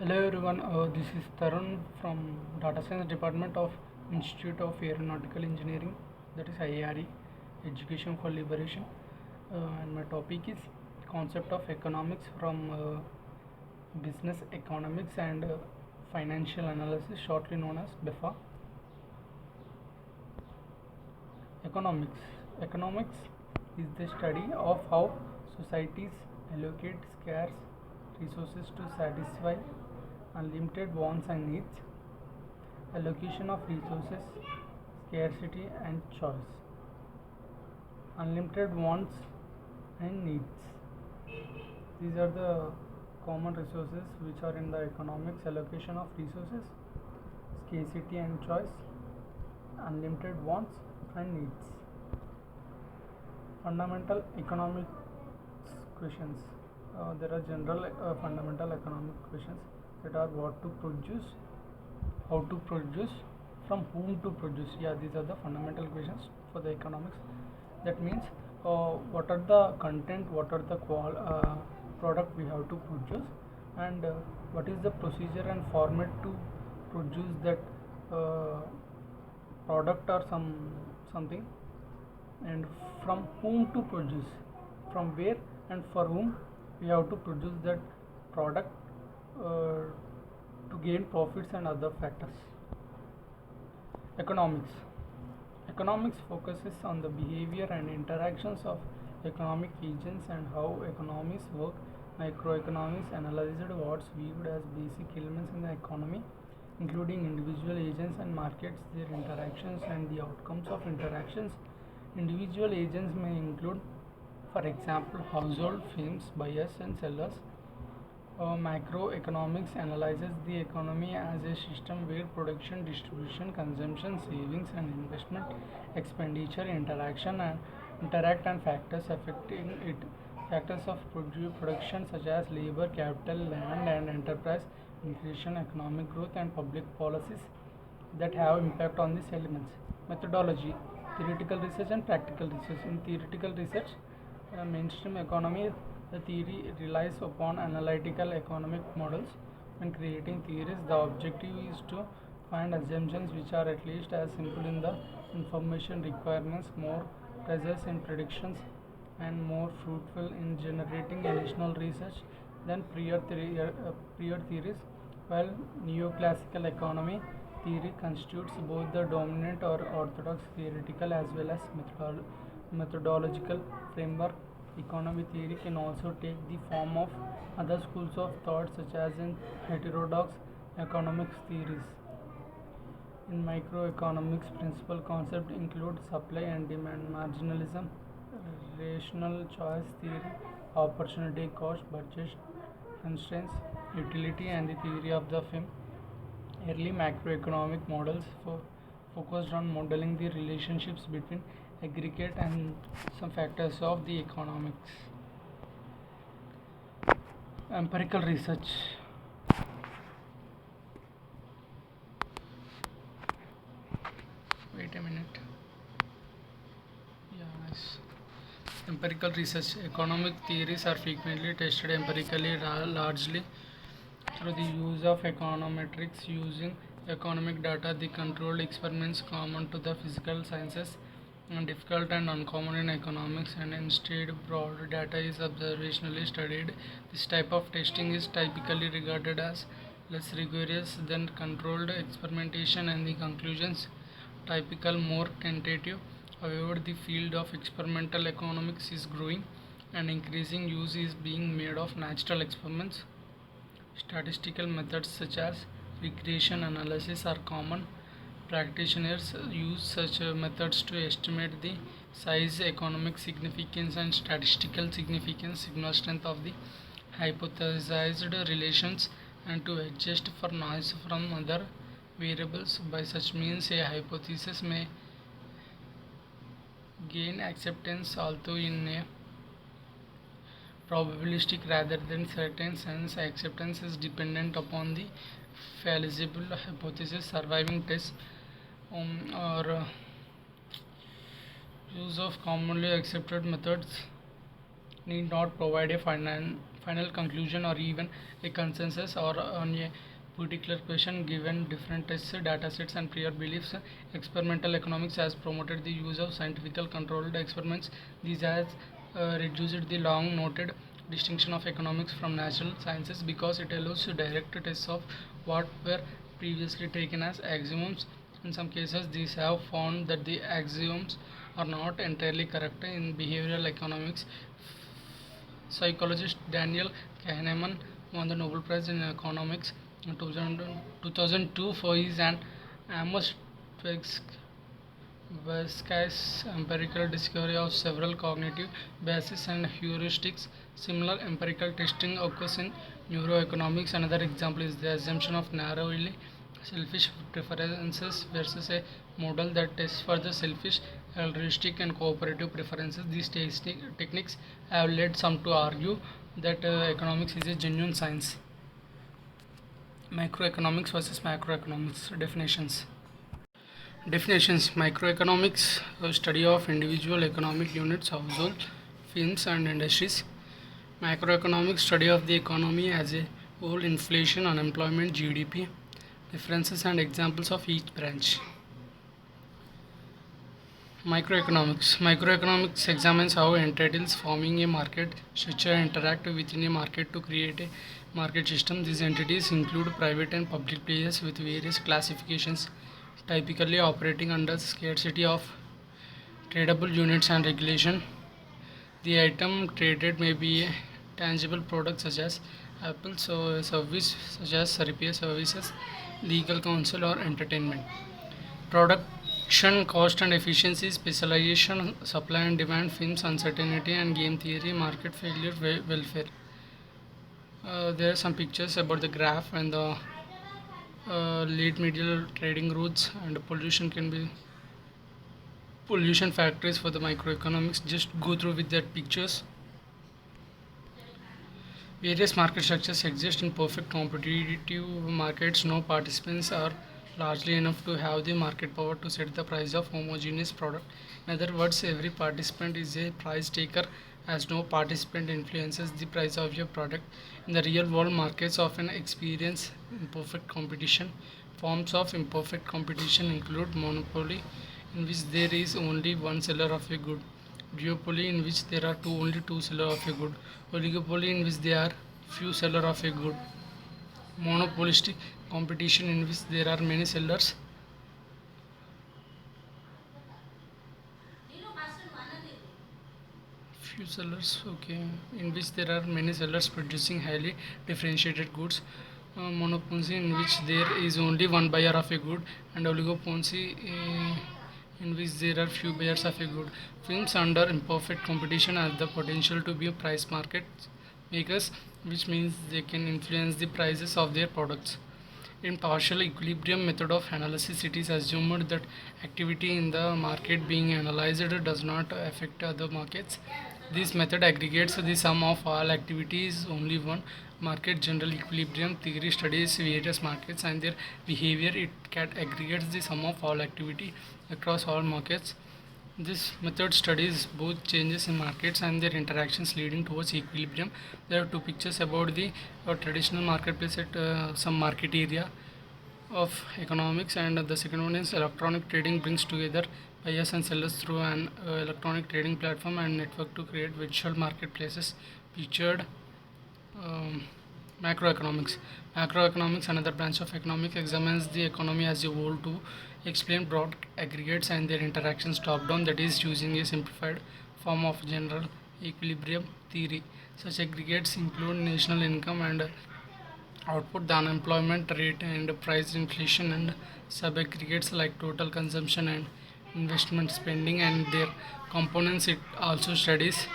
Hello everyone, this is Tarun from Data Science Department of Institute of Aeronautical Engineering, that is IARE, Education for Liberation, and my topic is concept of economics from business economics and financial analysis, shortly known as BEFA. Economics. Economics is the study of how societies allocate scarce resources to satisfy unlimited wants and needs, allocation of resources, scarcity and choice, unlimited wants and needs. These are the common resources which are in the economics: allocation of resources, scarcity and choice, unlimited wants and needs. Fundamental economics questions. There are general fundamental economic questions that are what to produce, how to produce, from whom to produce. Yeah, these are the fundamental questions for the economics. That means what are the content, what are the product we have to produce, and what is the procedure and format to produce that product or something, and from whom to produce, from where and for whom we have to produce that product to gain profits and other factors. Economics. Economics focuses on the behavior and interactions of economic agents and how economies work. Microeconomics analyzed what's viewed as basic elements in the economy, including individual agents and markets, their interactions, and the outcomes of interactions. Individual agents may include, for example, household, firms, buyers, and sellers. Macroeconomics analyzes the economy as a system where production, distribution, consumption, savings, and investment, expenditure, interact and factors affecting it. Factors of production such as labor, capital, land, and enterprise, inflation, economic growth, and public policies that have impact on these elements. Methodology: theoretical research and practical research. In theoretical research, mainstream economy, the theory relies upon analytical economic models. When creating theories, the objective is to find assumptions which are at least as simple in the information requirements, more precise in predictions, and more fruitful in generating additional research than prior theories. While neoclassical economy theory constitutes both the dominant or orthodox theoretical as well as methodological framework, economic theory can also take the form of other schools of thought, such as in heterodox economics theories. In microeconomics, principal concepts include supply and demand, marginalism, rational choice theory, opportunity cost, budget constraints, utility, and the theory of the firm. Early macroeconomic models focused on modeling the relationships between aggregate and some factors of the economics. Empirical research. Wait a minute. Yeah, nice. Empirical research. Economic theories are frequently tested empirically, largely through the use of econometrics. Using economic data, the controlled experiments common to the physical sciences and difficult and uncommon in economics, and instead broad data is observationally studied. This type of testing is typically regarded as less rigorous than controlled experimentation, and the conclusions typical more tentative. However, the field of experimental economics is growing, and increasing use is being made of natural experiments. Statistical methods such as regression analysis are common. Practitioners use such methods to estimate the size, economic significance, and statistical significance, signal strength of the hypothesized relations, and to adjust for noise from other variables. By such means, a hypothesis may gain acceptance, although in a probabilistic rather than certain sense. Acceptance is dependent upon the falsifiable hypothesis. Surviving tests or use of commonly accepted methods need not provide a final conclusion or even a consensus or on a particular question given different tests, data sets and prior beliefs. Experimental economics has promoted the use of scientifical controlled experiments. This has reduced the long noted distinction of economics from natural sciences because it allows direct tests of what were previously taken as axioms. In some cases, these have found that the axioms are not entirely correct. In behavioral economics, psychologist Daniel Kahneman won the Nobel Prize in Economics in 2002 for his and Amos Tversky's empirical discovery of several cognitive bases and heuristics. Similar empirical testing occurs in neuroeconomics. Another example is the assumption of narrowly selfish preferences versus a model that tests for the selfish, altruistic, and cooperative preferences. These techniques have led some to argue that economics is a genuine science. Microeconomics versus macroeconomics definitions. Definitions. Microeconomics, a study of individual economic units, household, firms, and industries. Macroeconomics, study of the economy as a whole, inflation, unemployment, GDP. Differences and examples of each branch. Microeconomics examines how entities forming a market structure interact within a market to create a market system. These entities include private and public players with various classifications, typically operating under scarcity of tradable units and regulation. The item traded may be a tangible product such as apples, so a service such as repair services, legal counsel, or entertainment. Production cost and efficiency, specialization, supply and demand, films, uncertainty, and game theory, market failure, welfare. There are some pictures about the graph and the late medial trading routes, and pollution factors for the microeconomics. Just go through with that pictures. Various market structures exist in perfect competitive markets. No participants are largely enough to have the market power to set the price of homogeneous product. In other words, every participant is a price taker as no participant influences the price of your product. In the real world, markets often experience imperfect competition. Forms of imperfect competition include monopoly, in which there is only one seller of a good; duopoly, in which there are only two sellers of a good; oligopoly, in which there are few sellers of a good; monopolistic competition, in which there are many sellers. Few sellers, okay, in which there are many sellers producing highly differentiated goods. Monopoly, in which there is only one buyer of a good; and oligopoly, in which there are few buyers of a good. Firms under imperfect competition have the potential to be price market makers, which means they can influence the prices of their products. In partial equilibrium method of analysis, it is assumed that activity in the market being analyzed does not affect other markets. This method aggregates the sum of all activities only one market. General equilibrium theory studies various markets and their behavior. It aggregates the sum of all activity across all markets. This method studies both changes in markets and their interactions leading towards equilibrium. There are two pictures about the traditional marketplace at some market area of economics, and the second one is electronic trading brings together buyers and sellers through an electronic trading platform and network to create virtual marketplaces. Pictured um, macroeconomics. Macroeconomics, another branch of economics, examines the economy as a whole to explain broad aggregates and their interactions top down, that is, using a simplified form of general equilibrium theory. Such aggregates include national income and output, the unemployment rate, and price inflation, and sub-aggregates like total consumption and investment spending and their components. It also studies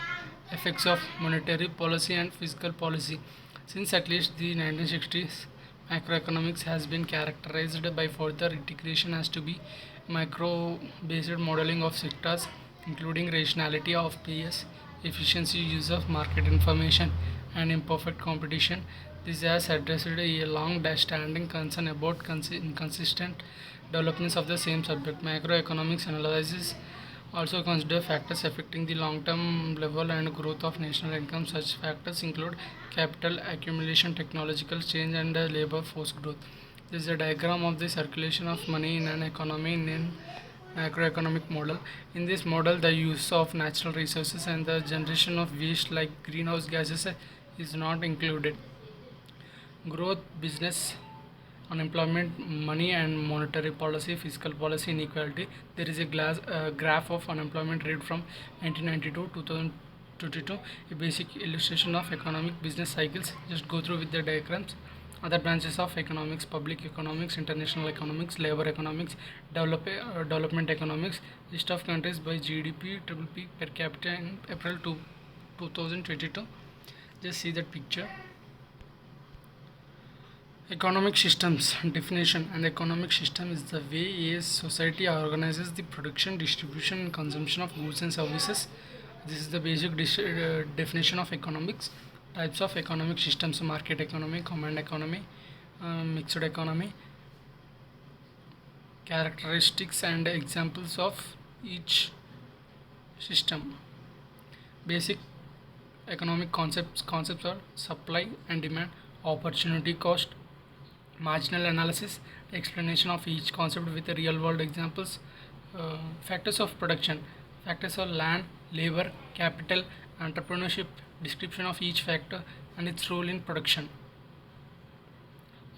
effects of monetary policy and fiscal policy. Since at least the 1960s, macroeconomics has been characterized by further integration as to be micro-based modeling of sectors, including rationality of PS, efficiency use of market information, and imperfect competition. This has addressed a long-standing concern about inconsistent developments of the same subject. Macroeconomics analyzes Also consider factors affecting the long-term level and growth of national income. Such factors include capital accumulation, technological change, and labor force growth. This is a diagram of the circulation of money in an economy in an macroeconomic model. In this model, the use of natural resources and the generation of waste like greenhouse gases is not included. Growth, business, unemployment, money and monetary policy, fiscal policy, inequality. There is a graph of unemployment rate from 1992 to 2022, a basic illustration of economic business cycles. Just go through with the diagrams. Other branches of economics: public economics, international economics, labor economics, development economics. List of countries by GDP triple P per capita in April 2022. Just see that picture. Economic systems definition: an economic system is the way a society organizes the production, distribution, and consumption of goods and services. This is the basic definition of economics. Types of economic systems: market economy, command economy, mixed economy. Characteristics and examples of each system. Basic economic concepts are supply and demand, opportunity cost, marginal analysis, explanation of each concept with the real world examples. Factors of production: factors are land, labor, capital, entrepreneurship. Description of each factor and its role in production.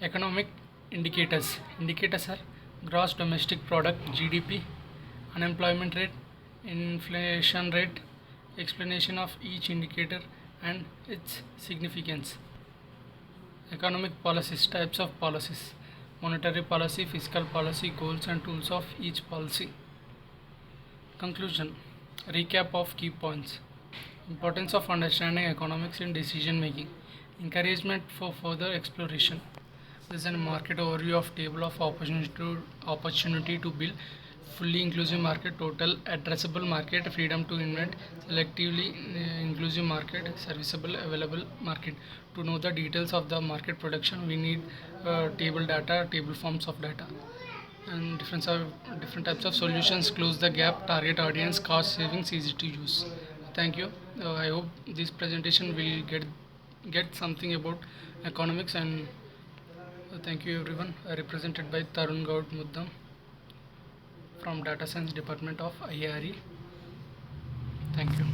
Economic indicators: indicators are gross domestic product, GDP, unemployment rate, inflation rate. Explanation of each indicator and its significance. Economic policies: types of policies, monetary policy, fiscal policy, goals and tools of each policy. Conclusion: recap of key points. Importance of understanding economics in decision making. Encouragement for further exploration. This is a market overview of table of opportunity to build fully inclusive market, total addressable market, freedom to invent, selectively inclusive market, serviceable available market. To know the details of the market production, we need table data, table forms of data, and different types of solutions. Close the gap, target audience, cost savings, easy to use. Thank you. I hope this presentation will get something about economics, and thank you everyone. Represented by Tarun Gaud Muddam from Data Science Department of IARE. Thank you.